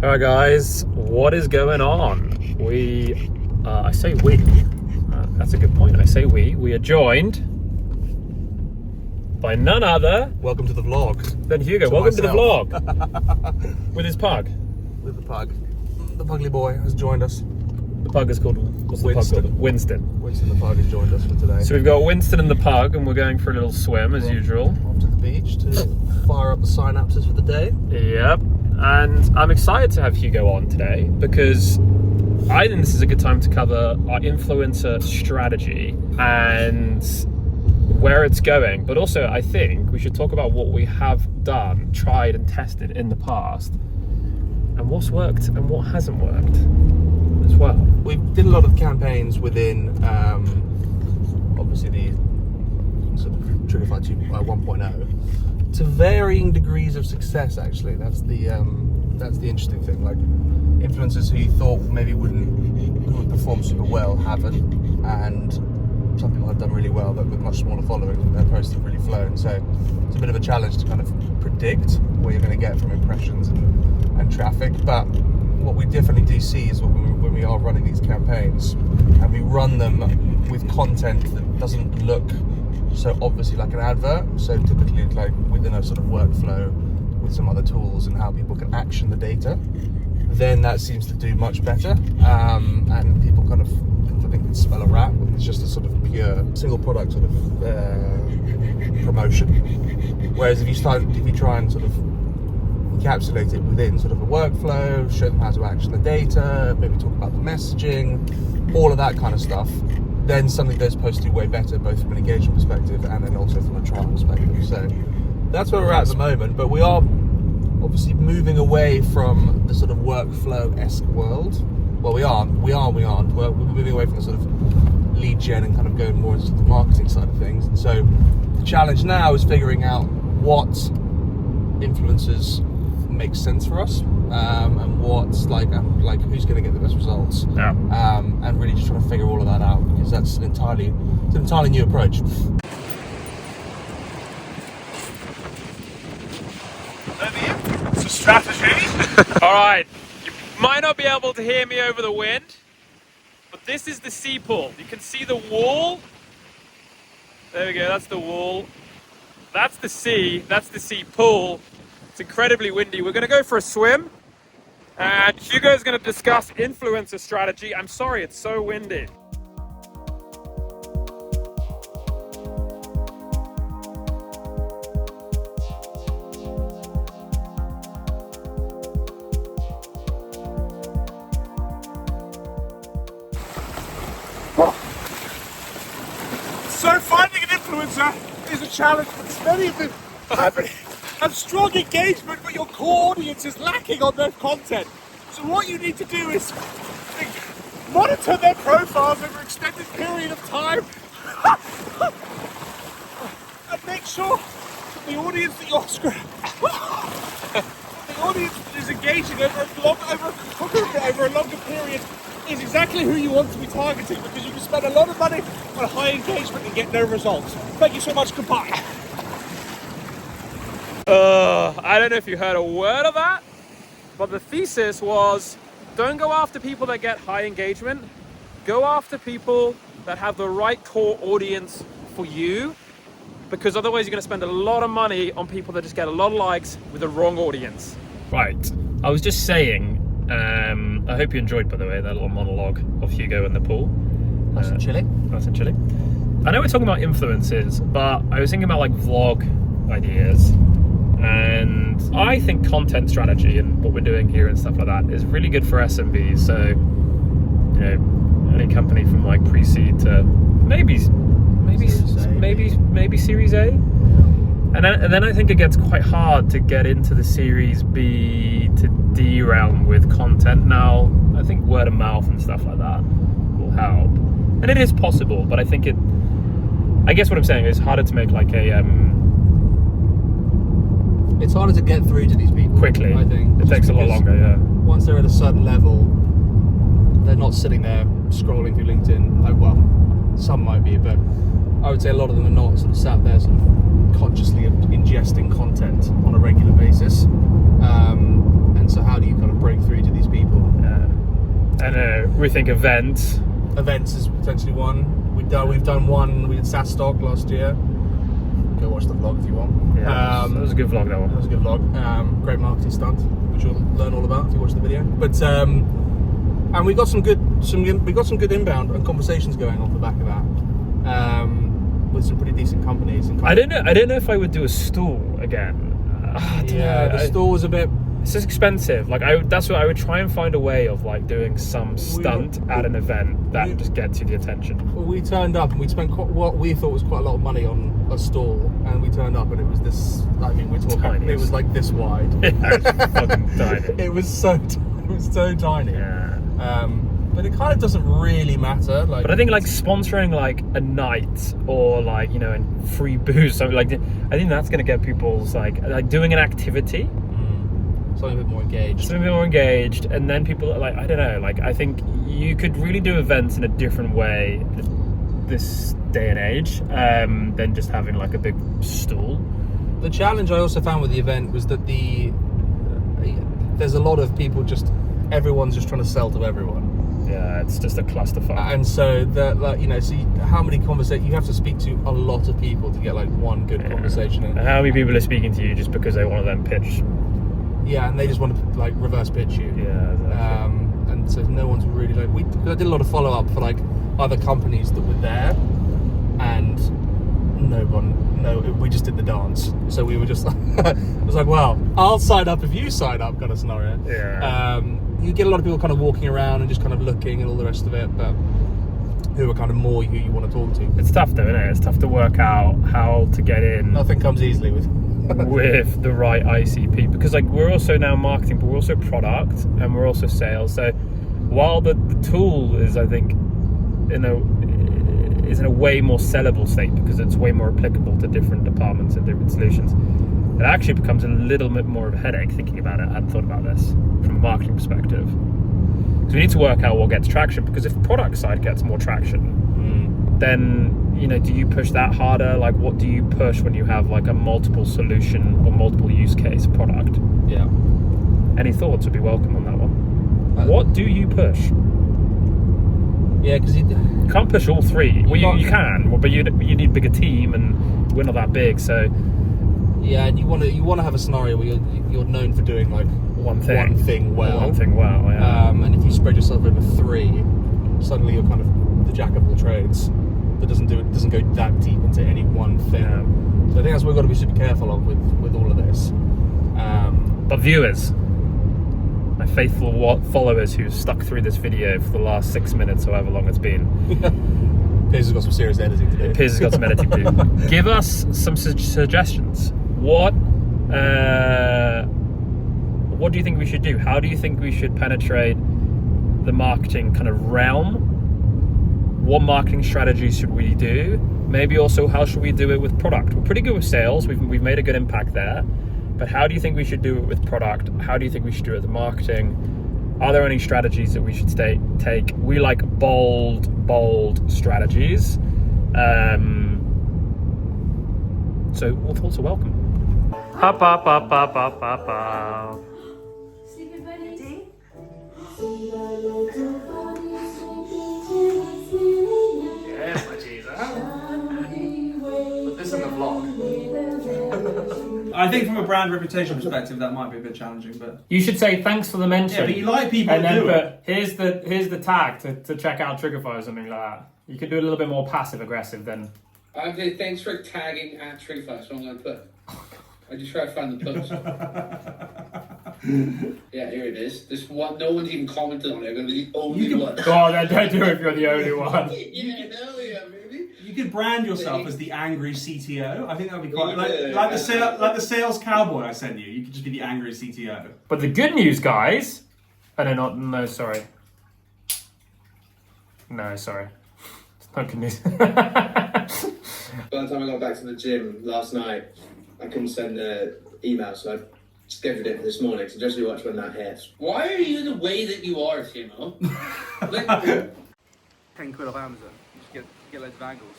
Alright guys, what is going on? I say we, that's a good point, we are joined by none other Welcome to the vlog. than Hugo. Welcome to the vlog. With his pug. With the pug. The pugly boy has joined us. The pug is called, what's the pug called? Winston. Winston the pug has joined us for today. So we've got Winston and the pug and we're going for a little swim as usual. Off to the beach to fire up the synapses for the day. Yep. And I'm excited to have Hugo on today because I think this is a good time to cover our influencer strategy and where it's going. But also, I think we should talk about what we have done, tried and tested in the past, and what's worked and what hasn't worked as well. We did a lot of campaigns within, obviously, the sort of Triggerfy 1.0. To varying degrees of success, actually. That's the interesting thing. Like influencers who you thought maybe would perform super well haven't, and some people have done really well but with much smaller followings and their posts have really flown. So it's a bit of a challenge to kind of predict what you're going to get from impressions and traffic. But what we definitely do see is when we are running these campaigns and we run them with content that doesn't look so obviously like an advert, so typically like within a sort of workflow with some other tools and how people can action the data, then that seems to do much better, and people kind of I think can smell a rat when it's just a sort of pure single product sort of promotion. Whereas if you try and sort of encapsulate it within sort of a workflow, show them how to action the data, maybe talk about the messaging, all of that kind of stuff, then suddenly those posts do way better, both from an engagement perspective and then also from a trial perspective. So that's where we're at the moment, but we are obviously moving away from the sort of workflow-esque world. Well, we aren't. We're moving away from the sort of lead gen and kind of going more into the marketing side of things. And so the challenge now is figuring out what influencers make sense for us, and what's like who's going to get the best results, and really just trying to figure all of that out, because that's an entirely new approach. It's a strategy. All right, you might not be able to hear me over the wind, but this is the sea pool. You can see the wall. There we go, that's the wall. That's the sea pool. It's incredibly windy. We're going to go for a swim, and Hugo's going to discuss influencer strategy. I'm sorry, it's so windy. So finding an influencer is a challenge, but many of them have strong engagement, but your core audience is lacking on their content. So what you need to do is monitor their profiles over an extended period of time and make sure that the audience that you're the audience that is engaging over a longer period is exactly who you want to be targeting, because you can spend a lot of money on high engagement and get no results. Thank you so much. Goodbye. I don't know if you heard a word of that, but the thesis was don't go after people that get high engagement. Go after people that have the right core audience for you, because otherwise you're going to spend a lot of money on people that just get a lot of likes with the wrong audience. Right. I was just saying, I hope you enjoyed, by the way, that little monologue of Hugo in the pool. Nice and chilly. I know we're talking about influencers, but I was thinking about like vlog ideas. And I think content strategy and what we're doing here and stuff like that is really good for SMBs. So, you know, any company from like pre-seed to maybe Series A. And then I think it gets quite hard to get into the Series B to D realm with content. Now, I think word of mouth and stuff like that will help. And it is possible, but I guess what I'm saying is harder to make like a It's harder to get through to these people quickly. I think it takes a lot longer. Yeah. Once they're at a certain level, they're not sitting there scrolling through LinkedIn. Well, some might be, but I would say a lot of them are not sort of sat there sort of consciously ingesting content on a regular basis. And So how do you kind of break through to these people? And we think events. Events is potentially one. We've done one. We did SaaStock last year. Go watch the vlog if you want. Yeah, that was a good vlog, that one. That was a good vlog. Great marketing stunt, which you'll learn all about if you watch the video. But and we got some good inbound and conversations going off the back of that. With some pretty decent companies. And I don't know if I would do a stall again. The stall was a bit. It's just expensive. Like that's what I would try and find a way of like doing some stunt at an event that just gets you the attention. Well, we turned up and we spent what we thought was quite a lot of money on a stall, and we turned up and it was this. I mean, we're talking. Tiniest. It was like this wide. Yeah, it was fucking tiny. It was so tiny. Yeah. But it kind of doesn't really matter. Like, but I think like sponsoring like a night or like, you know, and free booze, something like I think that's gonna get people's like doing an activity. Something a bit more engaged. And then people are like, I don't know, like I think you could really do events in a different way this day and age than just having like a big stall. The challenge I also found with the event was that there's a lot of people everyone's just trying to sell to everyone. Yeah, it's just a clusterfuck. And so that, like, you know, how many conversations you have to speak to a lot of people to get like one good conversation. And how many people are speaking to you just because they want to then pitch? Yeah, and they just want to like reverse pitch you. Yeah, exactly. And so no one's really like I did a lot of follow up for like other companies that were there, and we just did the dance. So we were just I was like, well, I'll sign up if you sign up, kind of scenario. Yeah. You get a lot of people kind of walking around and just kind of looking and all the rest of it, but who are kind of more who you want to talk to. It's tough though, isn't it? It's tough to work out how to get in. Nothing comes easily with with the right ICP, because like we're also now marketing, but we're also product and we're also sales. So while the tool is, I think, in a way more sellable state because it's way more applicable to different departments and different solutions, it actually becomes a little bit more of a headache thinking about it. I hadn't thought about this from a marketing perspective. So we need to work out what gets traction, because if the product side gets more traction, then, you know, do you push that harder? Like, what do you push when you have like a multiple solution or multiple use case product? Yeah. Any thoughts would be welcome on that one. What do you push? Yeah, because you can't push all three. Well, you can, but you need a bigger team, and we're not that big, so. Yeah, and you want to have a scenario where you're known for doing like one thing well. Yeah. And if you spread yourself over three, suddenly you're kind of the jack of all trades. That doesn't go that deep into any one thing. Yeah. So I think that's what we've got to be super careful of with all of this. But viewers, my faithful followers who stuck through this video for the last 6 minutes, however long it's been. Piers has got some serious editing to do. Piers has got some editing to do. Give us some suggestions. What do you think we should do? How do you think we should penetrate the marketing kind of realm? What marketing strategies should we do? Maybe also how should we do it with product? We're pretty good with sales. We've made a good impact there. But how do you think we should do it with product? How do you think we should do it with marketing? Are there any strategies that we should take? We like bold strategies. So all thoughts are welcome. Up. Yes, my cheese. Put this in the vlog. I think from a brand reputation perspective, that might be a bit challenging, but You should say thanks for the mention. yeah, but you like people and to then do it. here's the tag to check out Triggerfy or something like that. You could do a little bit more passive aggressive than. Okay, thanks for tagging at Triggerfy. So I'm going to put. I just tried to find the post. Yeah, here it is. This one, no one's even commented on it. I'm going to be the only one. God, don't do it if you're the only one. Yeah, hell yeah, baby. You could brand yourself as the angry CTO. I think that would be quite like the sales cowboy I sent you. You could just be the angry CTO. But the good news, guys. No, sorry. No, sorry. It's not good news. By the time I got back to the gym last night, I couldn't send an email, so I scheduled it for this morning, so just watch when that hits. Why are you the way that you are, Timo? Like, 10 quid off Amazon. Just get loads of angles.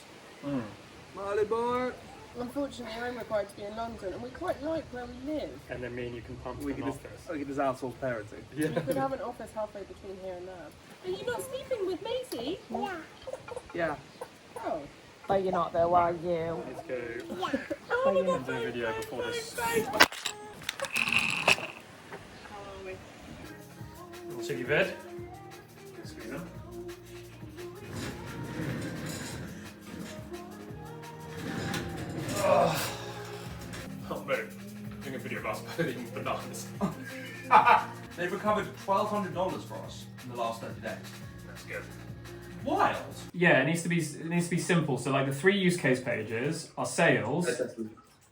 Marley boy. Unfortunately, I'm required to be in London, and we quite like where we live. And then me and you can pump We an can just, office. we can just outsource parenting. We could have an office halfway between here and there. Are you not sleeping with Maisie? Yeah. Yeah. Oh. But you're not though, are you? Let's go But you're and do a video before this. Chili bed. Squeeze them. Oh, mate. Doing a video of us both eating bananas. They've recovered $1,200 for us in the last 30 days. That's good. Wild. Yeah, it needs to be simple. So like the 3 use case pages are sales,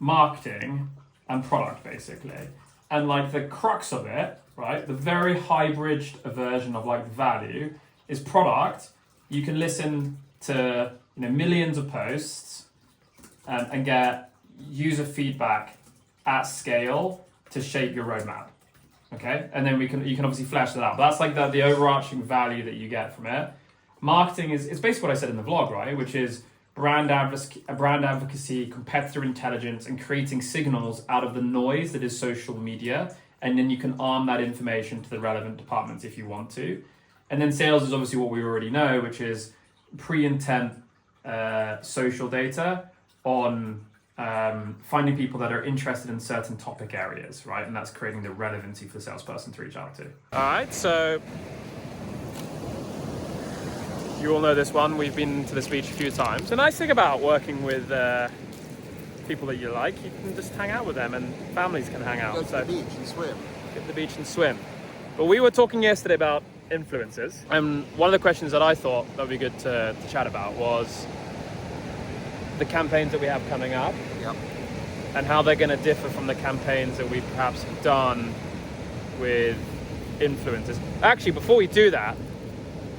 marketing, and product basically. And like the crux of it, right? The very high-bridged version of like value is product. You can listen to millions of posts and get user feedback at scale to shape your roadmap. Okay, and then you can obviously flesh that out. But that's like the overarching value that you get from it. Marketing is basically what I said in the vlog, right? Which is brand advocacy, competitor intelligence, and creating signals out of the noise that is social media. And then you can arm that information to the relevant departments if you want to. And then sales is obviously what we already know, which is pre-intent social data on finding people that are interested in certain topic areas, right? And that's creating the relevancy for the salesperson to reach out to. All right, so you all know this one. We've been to this beach a few times. The nice thing about working with people that you like, you can just hang out with them and families can hang out. Go to the beach and swim. Get to the beach and swim. But we were talking yesterday about influencers, and one of the questions that I thought that would be good to chat about was the campaigns that we have coming up. Yep. And how they're going to differ from the campaigns that we perhaps have done with influencers. Actually, before we do that,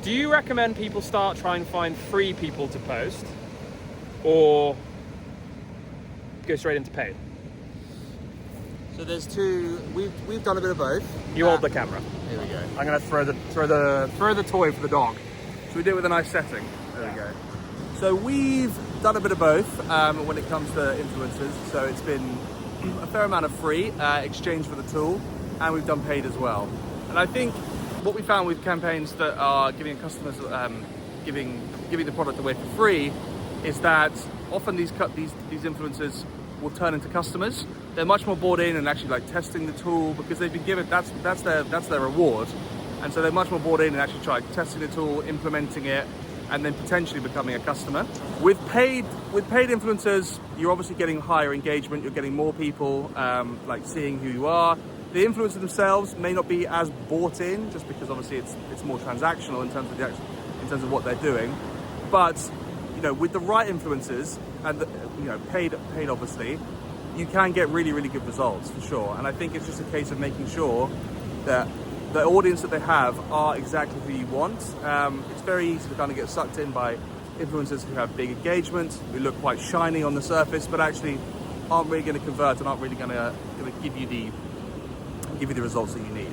do you recommend people start trying to find free people to post, or go straight into paid? So there's two. We've done a bit of both. You hold the camera. Here we go. I'm going to throw the toy for the dog. So we do it with a nice setting. There we go. So we've done a bit of both when it comes to influencers. So it's been a fair amount of free exchange for the tool, and we've done paid as well. And I think what we found with campaigns that are giving customers giving the product away for free is that often these influencers will turn into customers. They're much more bought in and actually like testing the tool because they've been given that's their reward, and so they're much more bought in and actually try testing the tool, implementing it, and then potentially becoming a customer. With paid influencers, you're obviously getting higher engagement. You're getting more people like seeing who you are. The influencers themselves may not be as bought in, just because obviously it's more transactional in terms of what they're doing. But with the right influencers and paid obviously, you can get really, really good results for sure. And I think it's just a case of making sure that the audience that they have are exactly who you want. It's very easy to kind of get sucked in by influencers who have big engagement, who look quite shiny on the surface, but actually aren't really going to convert and aren't really going to give you the results that you need.